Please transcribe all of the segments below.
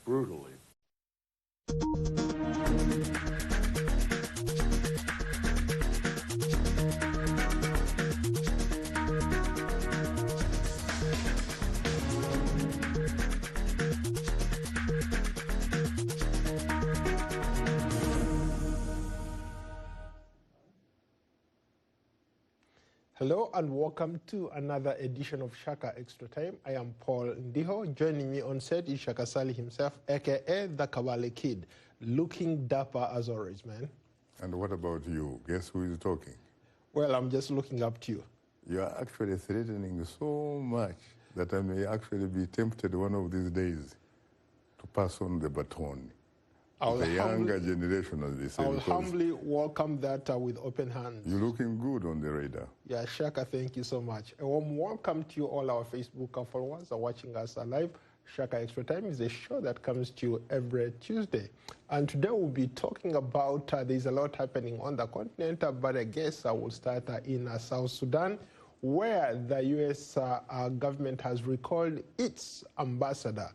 brutally. Hello and welcome to another edition of Shaka Extra Time. I am Paul Ndiho. Joining me on set is Shaka Sali himself, aka the Kabale Kid, looking dapper as always, man. And what about you? Guess who is talking? Well, I'm just looking up to you. You are actually threatening so much that I may actually be tempted one of these days to pass on the baton. The younger generation, as they say. I'll humbly welcome that with open hands. You're looking good on the radar. Yeah, Shaka, thank you so much. A warm welcome to you, all our Facebook followers are watching us live. Shaka Extra Time is a show that comes to you every Tuesday. And today we'll be talking about, there's a lot happening on the continent, but I guess I will start in South Sudan, where the U.S. government has recalled its ambassador.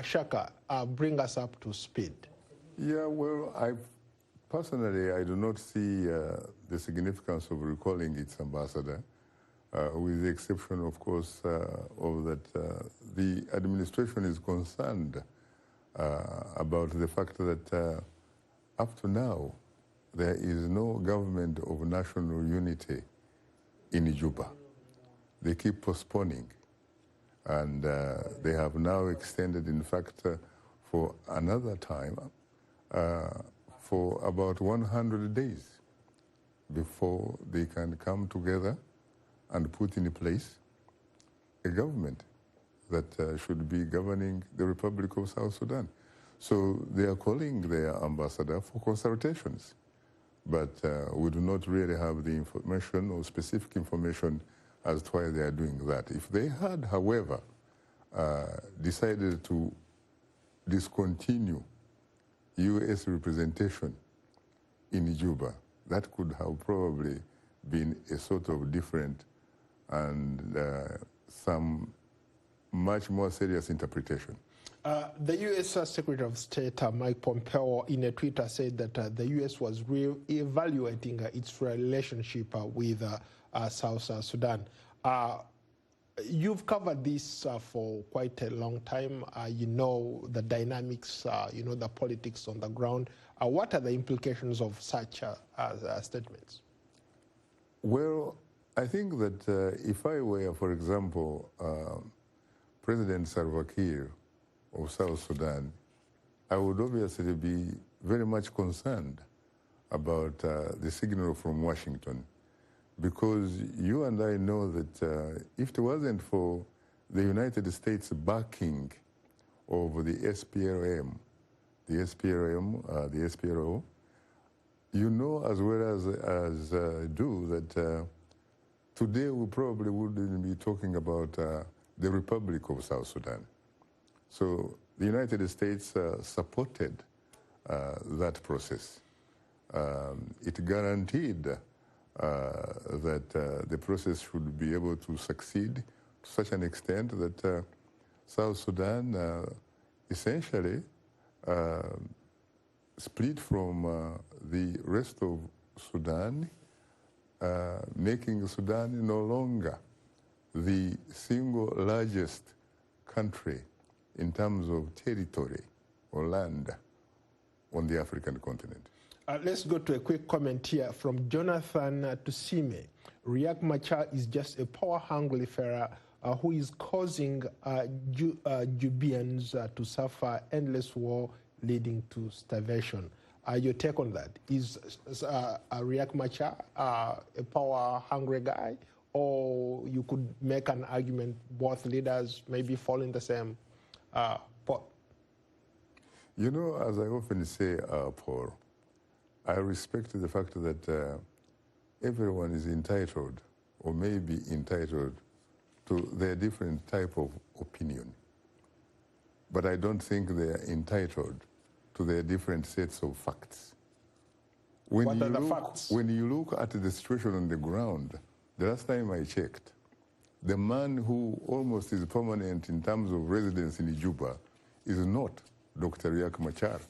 Shaka, bring us up to speed. Yeah, well, personally, I do not see the significance of recalling its ambassador, with the exception, of course, of that the administration is concerned about the fact that up to now, there is no government of national unity in Juba. They keep postponing, and they have now extended, in fact, for another time, for about 100 days before they can come together and put in place a government that should be governing the Republic of South Sudan. So they are calling their ambassador for consultations, but we do not really have the information or specific information as to why they are doing that. If they had, however, decided to discontinue U.S. representation in Juba, that could have probably been a sort of different and some much more serious interpretation. The U.S. Secretary of State Mike Pompeo in a Twitter said that the U.S. was re-evaluating its relationship with South Sudan. You've covered this for quite a long time. You know the dynamics, you know the politics on the ground. What are the implications of such statements? Well, I think that if I were, for example, President Salva Kiir of South Sudan, I would obviously be very much concerned about the signal from Washington. Because you and I know that if it wasn't for the United States backing of the SPLM, the SPLO, you know as well as do that today we probably wouldn't be talking about the Republic of South Sudan. So the United States supported that process. It guaranteed that the process should be able to succeed to such an extent that South Sudan essentially split from the rest of Sudan, making Sudan no longer the single largest country in terms of territory or land on the African continent. Let's go to a quick comment here from Jonathan Tusime. Riek Machar is just a power-hungry fella who is causing Jubians to suffer endless war leading to starvation. Your take on that? Is Riek Machar a power-hungry guy, or you could make an argument both leaders maybe fall in the same pot? You know, as I often say, Paul, I respect the fact that everyone is entitled, or may be entitled, to their different type of opinion. But I don't think they are entitled to their different sets of facts. What are the facts? When you look at the situation on the ground, the last time I checked, the man who almost is permanent in terms of residence in Juba is not Dr. Riek Machar.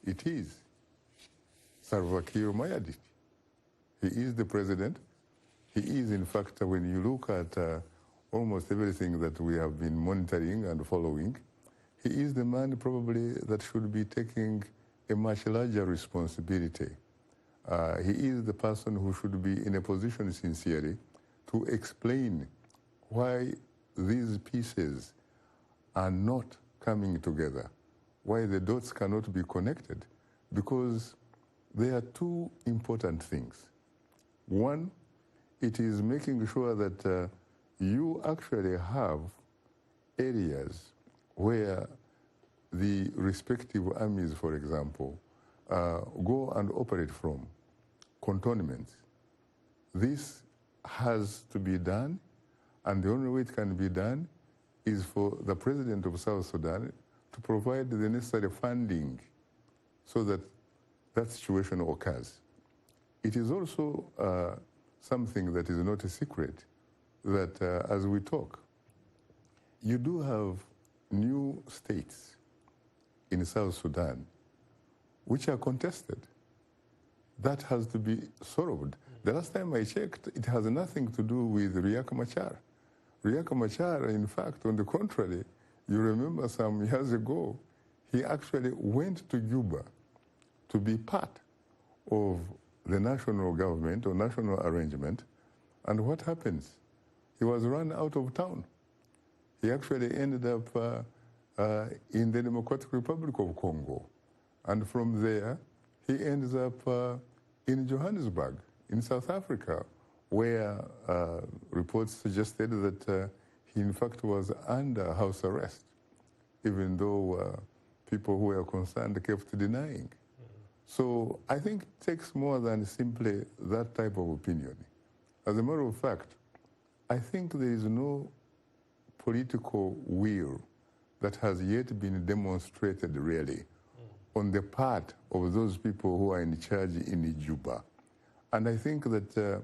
It is Salva Kiir Mayardit. He is the president. He is, in fact, when you look at almost everything that we have been monitoring and following, he is the man probably that should be taking a much larger responsibility. He is the person who should be in a position sincerely to explain why these pieces are not coming together, why the dots cannot be connected, because there are two important things. One, it is making sure that you actually have areas where the respective armies, for example, go and operate from, cantonments. This has to be done, and the only way it can be done is for the president of South Sudan to provide the necessary funding so that that situation occurs. It is also something that is not a secret that as we talk, you do have new states in South Sudan which are contested. That has to be solved. The last time I checked, it has nothing to do with Riek Machar. Riek Machar, in fact, on the contrary, you remember some years ago, he actually went to Juba to be part of the national government or national arrangement. And what happens? He was run out of town. He actually ended up in the Democratic Republic of Congo. And from there, he ends up in Johannesburg, in South Africa, where reports suggested that he in fact was under house arrest, even though people who were concerned kept denying. So I think it takes more than simply that type of opinion. As a matter of fact, I think there is no political will that has yet been demonstrated really on the part of those people who are in charge in Juba. And I think that the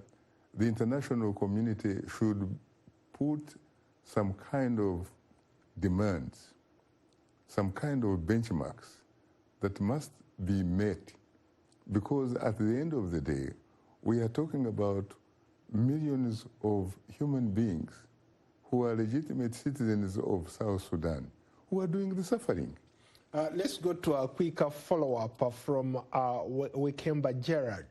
international community should put some kind of demands, some kind of benchmarks that must be met, because at the end of the day, we are talking about millions of human beings who are legitimate citizens of South Sudan who are doing the suffering. Let's go to a quick follow-up from Wikemba Gerard.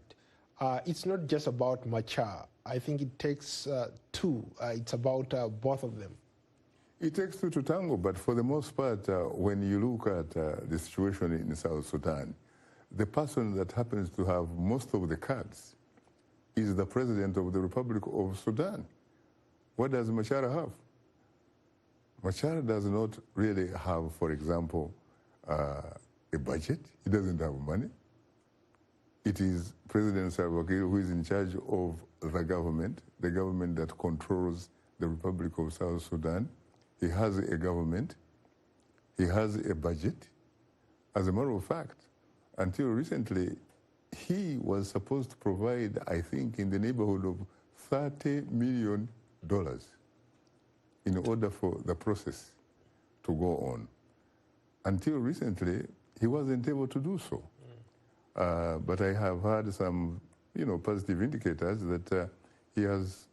It's not just about Machar. I think it takes two. It's about both of them. It takes two to tango, but for the most part, when you look at the situation in South Sudan, the person that happens to have most of the cards is the president of the Republic of Sudan. What does Machar have? Machar does not really have, for example, a budget. He doesn't have money. It is President Salva Kiir who is in charge of the government that controls the Republic of South Sudan. He has a government. He has a budget. As a matter of fact, until recently, he was supposed to provide, I think, in the neighborhood of $30 million in order for the process to go on. Until recently, he wasn't able to do so. But I have had some, positive indicators that he has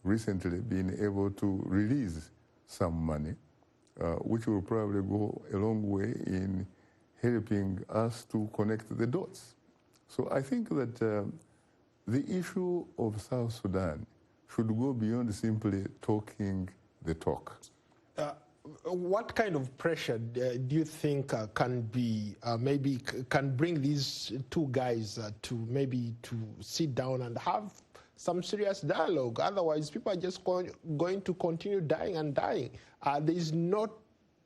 recently been able to release some money, which will probably go a long way in helping us to connect the dots. So I think that the issue of South Sudan should go beyond simply talking the talk. What kind of pressure do you think can be, maybe can bring these two guys to sit down and have some serious dialogue? Otherwise, people are just going to continue dying and dying. There is not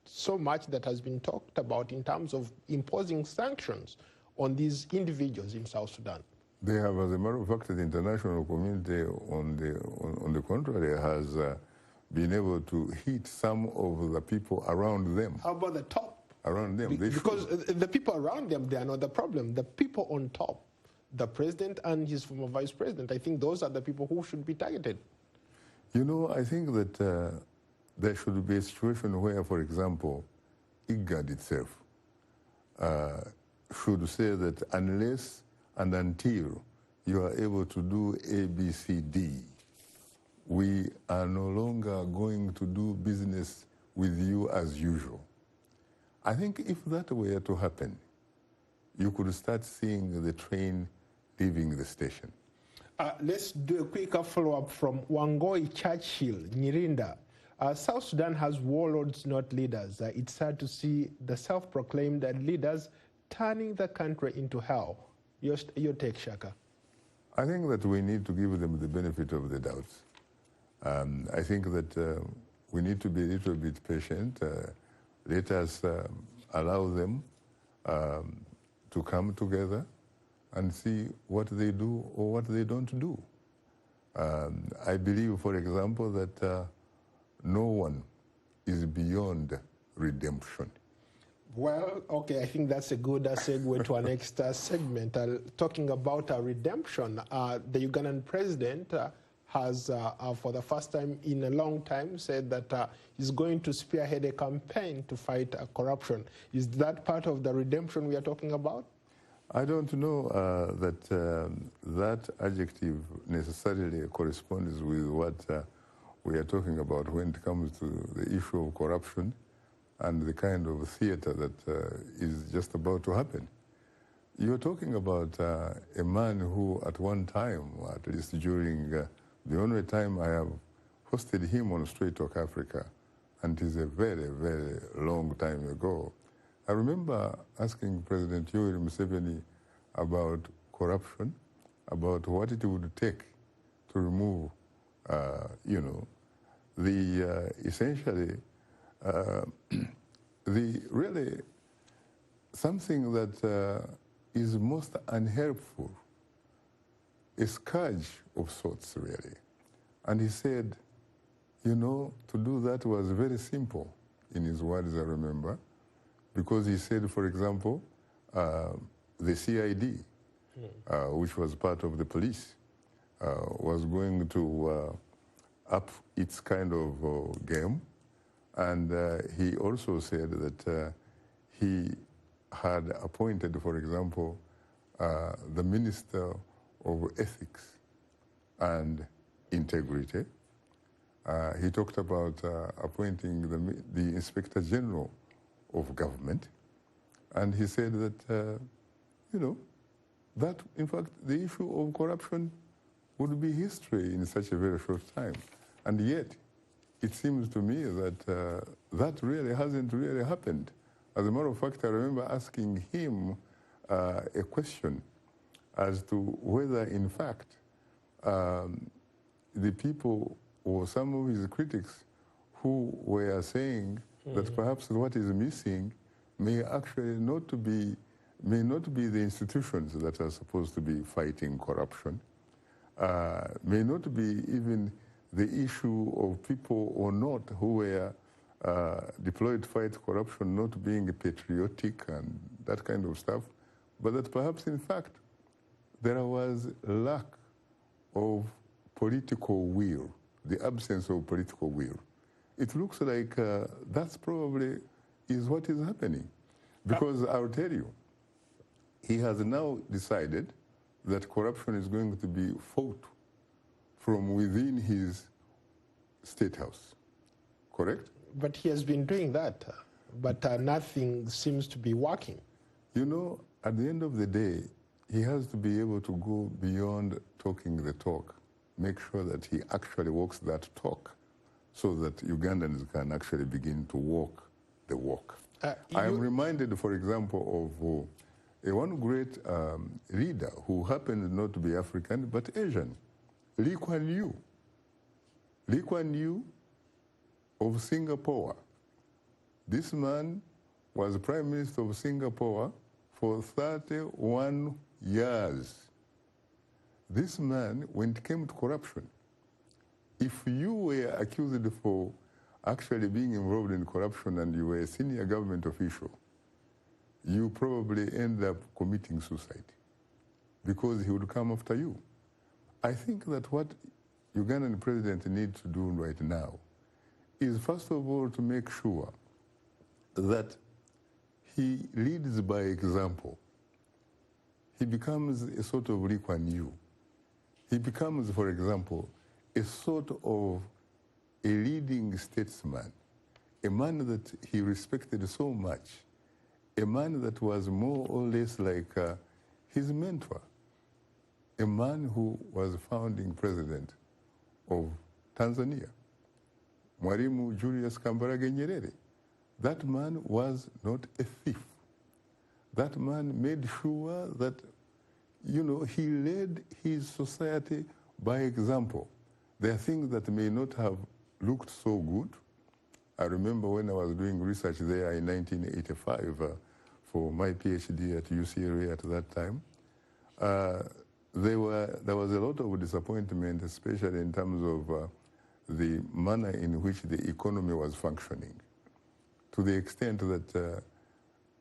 so much that has been talked about in terms of imposing sanctions on these individuals in South Sudan. They have, as a matter of fact, the international community, on the contrary, has been able to hit some of the people around them. How about the top? Around them. Because the people around them, they are not the problem. The people on top, the president and his former vice president, I think those are the people who should be targeted. I think that there should be a situation where, for example, IGAD itself should say that unless and until you are able to do A, B, C, D, we are no longer going to do business with you as usual. I think if that were to happen, you could start seeing the train leaving the station. Let's do a quick follow-up from Wangoi Churchill, Nyirinda. South Sudan has warlords, not leaders. It's sad to see the self-proclaimed leaders turning the country into hell. Your take, Shaka. I think that we need to give them the benefit of the doubt. I think that we need to be a little bit patient. Let us allow them to come together and see what they do or what they don't do. I believe, for example, that no one is beyond redemption. Well, okay, I think that's a good segue to our next segment. Talking about redemption, the Ugandan president has, for the first time in a long time, said that he's going to spearhead a campaign to fight corruption. Is that part of the redemption we are talking about? I don't know that that adjective necessarily corresponds with what we are talking about when it comes to the issue of corruption and the kind of theater that is just about to happen. You're talking about a man who at one time, at least during the only time I have hosted him on Straight Talk Africa, and it is a very, very long time ago, I remember asking President Yoweri Museveni about corruption, about what it would take to remove, essentially, the really something that is most unhelpful, a scourge of sorts, really. And he said, you know, to do that was very simple, in his words, I remember, because he said, for example, the CID, which was part of the police, was going to up its kind of game. And he also said that he had appointed, for example, the Minister of Ethics and Integrity. He talked about appointing the Inspector General of Government. And he said that, that, in fact, the issue of corruption would be history in such a very short time. And yet, it seems to me that that really hasn't really happened. As a matter of fact, I remember asking him a question as to whether, in fact, the people or some of his critics who were saying that perhaps what is missing may actually not be the institutions that are supposed to be fighting corruption, may not be even the issue of people or not who were deployed to fight corruption not being patriotic and that kind of stuff, but that perhaps, in fact, there was lack of political will, the absence of political will. It looks like that's probably is what is happening. Because I'll tell you, he has now decided that corruption is going to be fought from within his state house, correct? But he has been doing that, but nothing seems to be working. You know, at the end of the day, he has to be able to go beyond talking the talk, make sure that he actually walks that talk so that Ugandans can actually begin to walk the walk. I am reminded, for example, of one great leader who happened not to be African, but Asian, Lee Kuan Yew. Lee Kuan Yew of Singapore. This man was Prime Minister of Singapore for 31 years. This man, when it came to corruption, if you were accused for actually being involved in corruption and you were a senior government official, you probably end up committing suicide because he would come after you. I think that what Ugandan president needs to do right now is, first of all, to make sure that he leads by example. He becomes a sort of Lee Kuan Yew. He becomes, for example, a sort of a leading statesman, a man that he respected so much, a man that was more or less like his mentor, a man who was founding president of Tanzania, Mwalimu Julius Kambarage Nyerere. That man was not a thief. That man made sure that, you know, he led his society by example. There are things that may not have looked so good. I remember when I was doing research there in 1985 for my PhD at UCLA at that time, there was a lot of disappointment, especially in terms of the manner in which the economy was functioning, to the extent that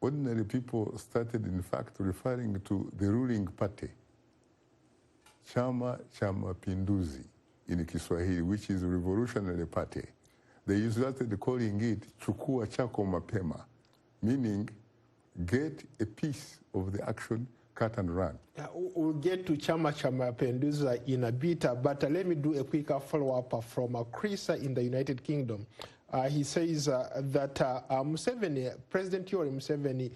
ordinary people started, in fact, referring to the ruling party, Chama cha Mapinduzi in Kiswahili, which is Revolutionary Party. They started calling it Chukua Chako Mapema, meaning get a piece of the action, cut and run. We'll get to Chama cha Mapinduzi in a bit, but let me do a quick follow-up from Chris in the United Kingdom. He says that Museveni, President Yoweri Museveni,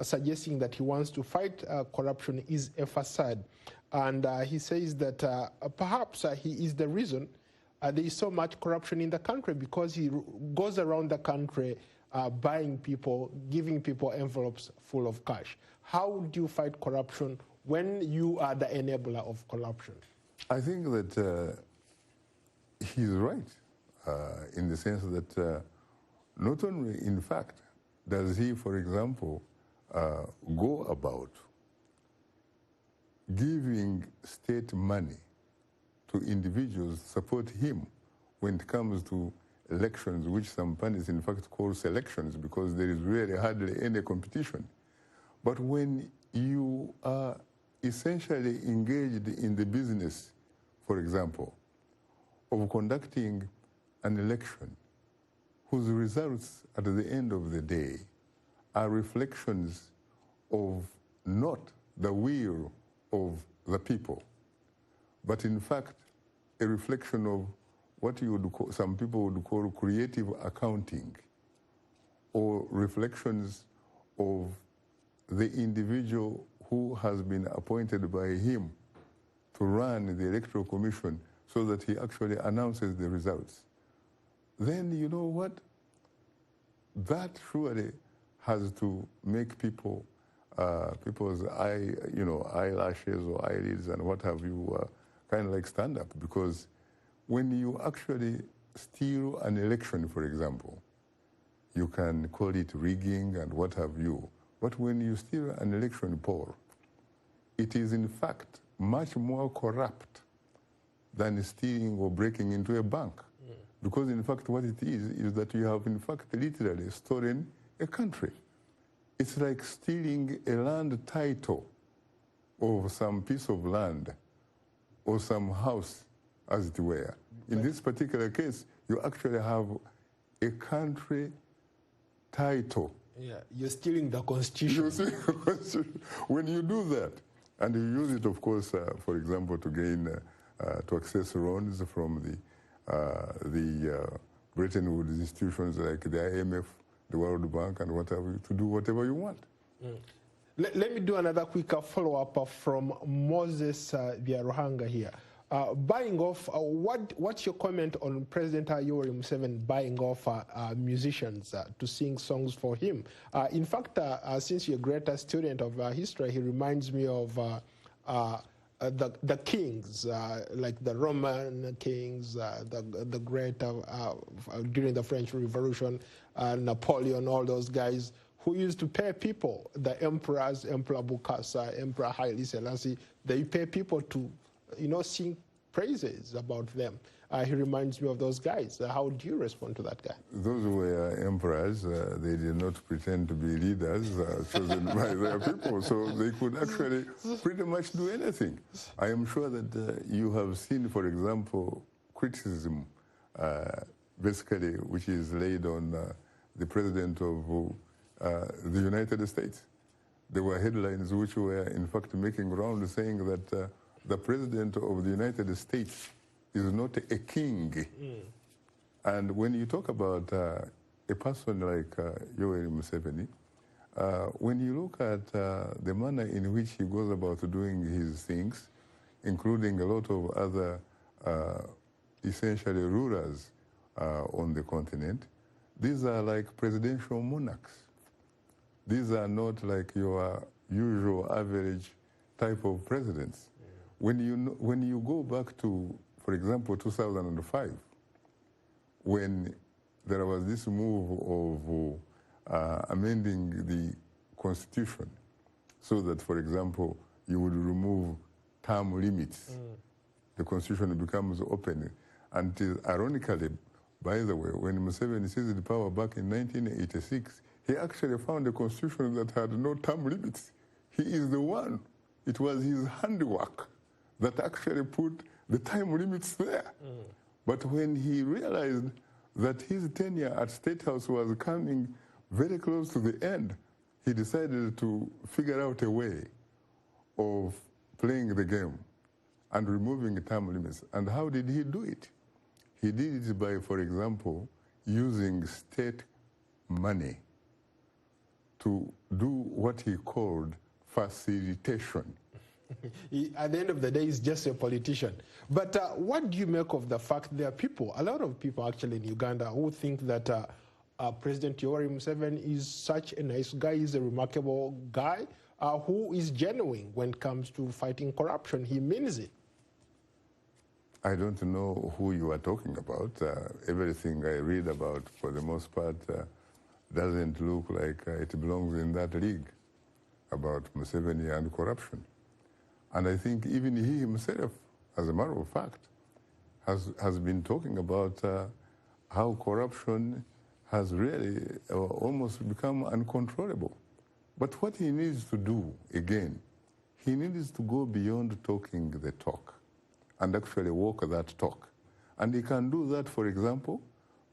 suggesting that he wants to fight corruption is a facade. And he says that perhaps he is the reason there is so much corruption in the country, because he goes around the country buying people, giving people envelopes full of cash. How do you fight corruption when you are the enabler of corruption? I think that he's right in the sense that not only, in fact, does he, for example, go about giving state money to individuals to support him when it comes to elections, which some pundits in fact call selections, because there is really hardly any competition. But when you are essentially engaged in the business, for example, of conducting an election whose results at the end of the day are reflections of not the will of the people, but in fact a reflection of what you would call, some people would call creative accounting, or reflections of the individual who has been appointed by him to run the Electoral Commission so that he actually announces the results, then you know what? That surely has to make people, people's eyelashes or eyelids and what have you kind of like stand up, because when you actually steal an election, for example, you can call it rigging and what have you. But when you steal an election poll, it is in fact much more corrupt than stealing or breaking into a bank. Because in fact what it is that you have in fact literally stolen a country. It's like stealing a land title of some piece of land or some house, as it were. In this particular case, you actually have a country title. Yeah, you're stealing the constitution. You're stealing the constitution. When you do that, and you use it, of course, for example, to gain, to access loans from the Bretton Woods institutions like the IMF, the World Bank, and whatever, to do whatever you want. Let me do another quick follow-up from Moses Vyaruhanga here. Buying off, what's your comment on President Yoweri Museveni buying off musicians to sing songs for him? In fact, since you're a greater student of history, he reminds me of the kings, like the Roman kings, the great, during the French Revolution, Napoleon, all those guys who used to pay people, the emperors, Emperor Bukasa, Emperor Haile Selassie, they pay people to, you know, sing praises about them. He reminds me of those guys. How do you respond to that guy? Those were emperors. They did not pretend to be leaders chosen by their people, so they could actually pretty much do anything. I am sure that you have seen, for example, criticism, basically, which is laid on the president of the United States. There were headlines which were in fact making round saying that the President of the United States is not a king. And when you talk about a person like Yoweri Museveni, when you look at the manner in which he goes about doing his things, including a lot of other essentially rulers on the continent, these are like presidential monarchs. These are not like your usual average type of presidents. When you go back to, for example, 2005, when there was this move of amending the Constitution so that, for example, you would remove term limits. The Constitution becomes open. Until, ironically, by the way, when Museveni seized power back in 1986, he actually found a constitution that had no term limits. He is the one. It was his handiwork that actually put the time limits there. But when he realized that his tenure at State House was coming very close to the end, he decided to figure out a way of playing the game and removing the term limits. And how did he do it? He did it by, for example, using state money to do what he called facilitation. At the end of the day, he's just a politician. But what do you make of the fact there are people, a lot of people actually in Uganda, who think that President Yoweri Museveni is such a nice guy, he's a remarkable guy, who is genuine when it comes to fighting corruption. He means it. I don't know who you are talking about. Everything I read about, for the most part, doesn't look like it belongs in that league about Museveni and corruption. And I think even he himself, as a matter of fact, has been talking about how corruption has really almost become uncontrollable. But what he needs to do, again, he needs to go beyond talking the talk and actually walk that talk. And he can do that, for example,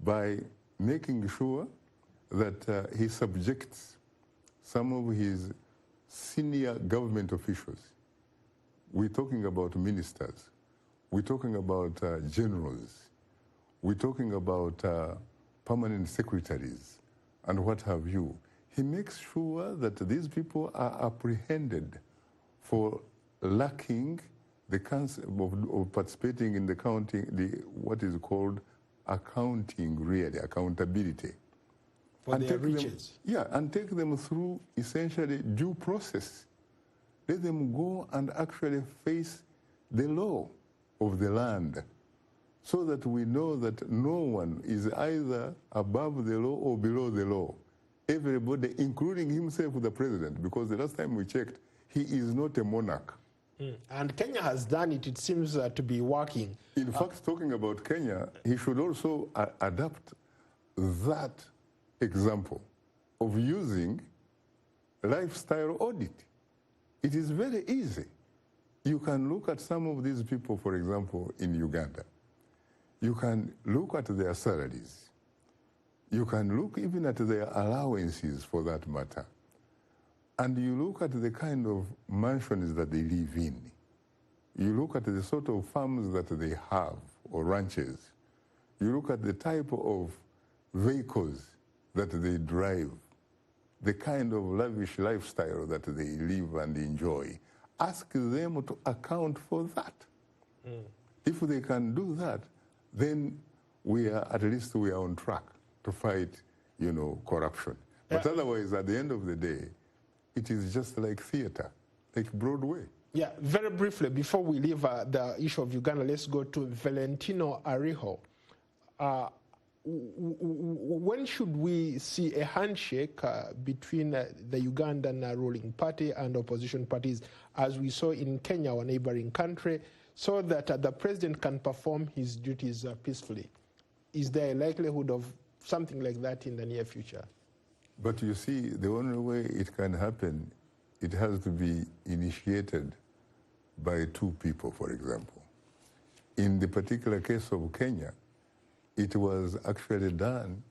by making sure that he subjects some of his senior government officials. We're talking about ministers. We're talking about generals. We're talking about permanent secretaries and what have you. He makes sure that these people are apprehended for lacking the concept of participating in the counting, what is called accounting, really, accountability. For their riches. And take them through essentially due process. Let them go and actually face the law of the land so that we know that no one is either above the law or below the law. Everybody, including himself, the president, because the last time we checked, he is not a monarch. And Kenya has done it, it seems to be working. In fact, talking about Kenya, he should also adapt that example of using lifestyle audit. It is very easy. You can look at some of these people, for example, in Uganda. You can look at their salaries. You can look even at their allowances, for that matter. And you look at the kind of mansions that they live in. You look at the sort of farms that they have, or ranches. You look at the type of vehicles that they drive, the kind of lavish lifestyle that they live and enjoy. Ask them to account for that. If they can do that, then at least we are on track to fight, corruption. But otherwise, at the end of the day, it is just like theater, like Broadway. Yeah, very briefly, before we leave the issue of Uganda, let's go to Valentino Ariho. When should we see a handshake between the Ugandan ruling party and opposition parties, as we saw in Kenya, our neighboring country, so that the president can perform his duties peacefully? Is there a likelihood of something like that in the near future? But you see, the only way it can happen, it has to be initiated by two people, for example. In the particular case of Kenya, it was actually done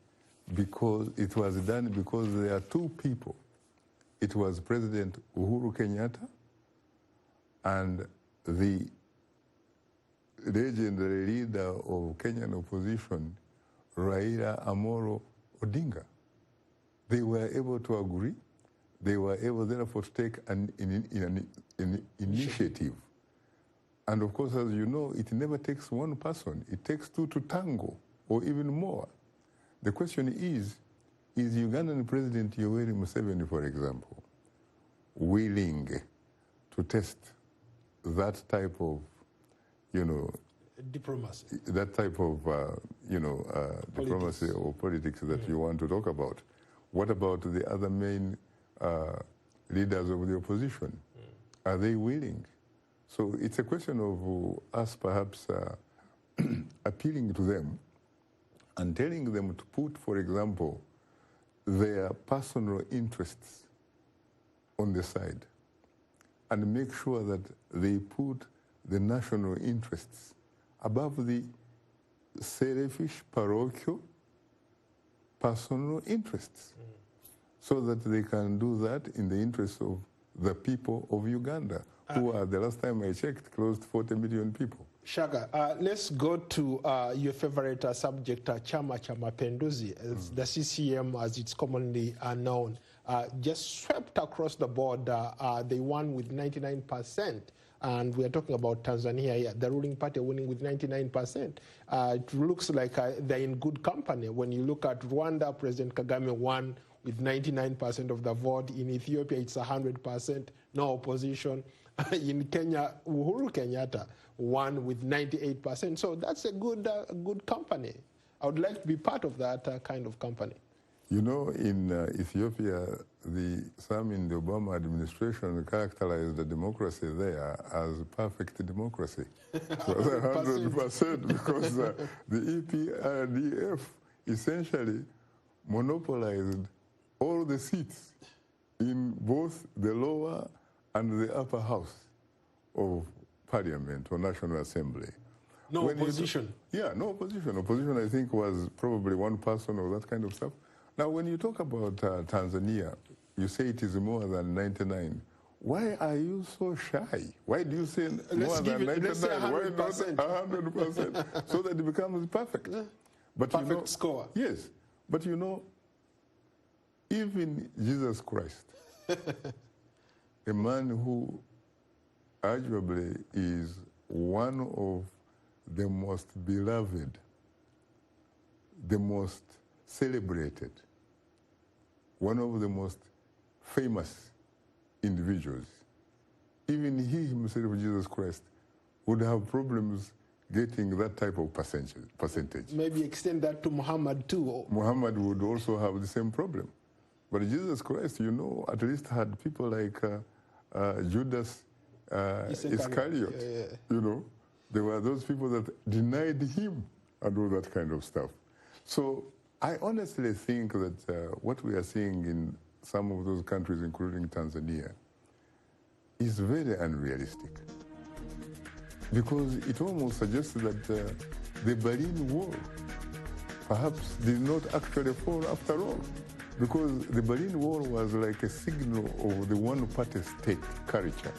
because it was done because there are two people. It was President Uhuru Kenyatta and the legendary leader of Kenyan opposition, Raila Amolo Odinga. They were able to agree. They were able, therefore, to take an initiative. And of course, as you know, it never takes one person. It takes two to tango, or even more. The question is Ugandan President Yoweri Museveni, for example, willing to test that type of, diplomacy. That type of, diplomacy or politics that you want to talk about? What about the other main leaders of the opposition? Are they willing? So it's a question of us perhaps appealing to them and telling them to put, for example, their personal interests on the side and make sure that they put the national interests above the selfish, parochial, personal interests, so that they can do that in the interest of the people of Uganda, who are, the last time I checked, close to 40 million people. Shaka, let's go to your favorite subject, Chama cha Mapinduzi, the CCM as it's commonly known. Just swept across the board, they won with 99%. And we are talking about Tanzania here, the ruling party winning with 99%. It looks like they're in good company. When you look at Rwanda, President Kagame won with 99% of the vote. In Ethiopia, it's 100%, no opposition. In Kenya, Uhuru Kenyatta won with 98%. So that's a good company. I would like to be part of that kind of company. You know, in Ethiopia, some in the Obama administration characterized the democracy there as perfect democracy. It was 100% because the EPRDF essentially monopolized all the seats in both the lower and the upper house of parliament or National Assembly. No opposition? Yeah, no opposition. Opposition, I think, was probably one person or that kind of stuff. Now, when you talk about Tanzania, you say it is more than 99. Why are you so shy? Why do you say more than 99? Why not 100%? So that it becomes perfect. But perfect score. Yes. But you know, even Jesus Christ, a man who arguably is one of the most beloved, the most celebrated, one of the most famous individuals, even he himself, Jesus Christ, would have problems getting that type of percentage. Maybe extend that to Muhammad too. Muhammad would also have the same problem. But Jesus Christ, you know, at least had people like Judas Iscariot, you know. There were those people that denied him and all that kind of stuff. So I honestly think that what we are seeing in some of those countries, including Tanzania, is very unrealistic. Because it almost suggests that the Berlin Wall perhaps did not actually fall after all. Because the Berlin Wall was like a signal of the one-party state culture.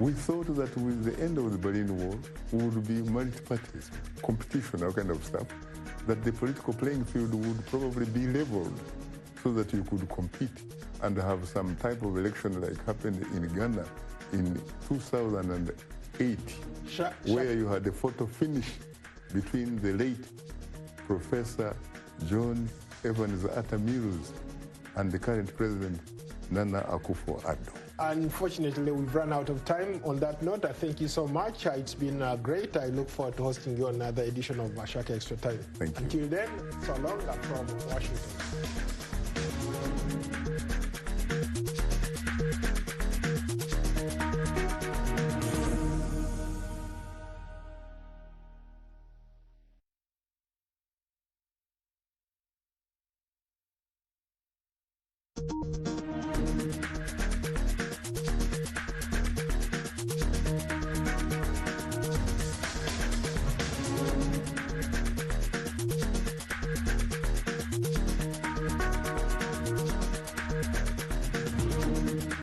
We thought that with the end of the Berlin Wall would be multi-parties, competition, that kind of stuff, that the political playing field would probably be leveled so that you could compete and have some type of election like happened in Ghana in 2008, where you had a photo finish between the late Professor John Evans Atta Mills and the current president, Nana Akufo-Addo. Unfortunately, we've run out of time. On that note, I thank you so much. It's been great. I look forward to hosting you on another edition of SHAKA Extra Time. Thank you. Until then, so long. I'm from Washington.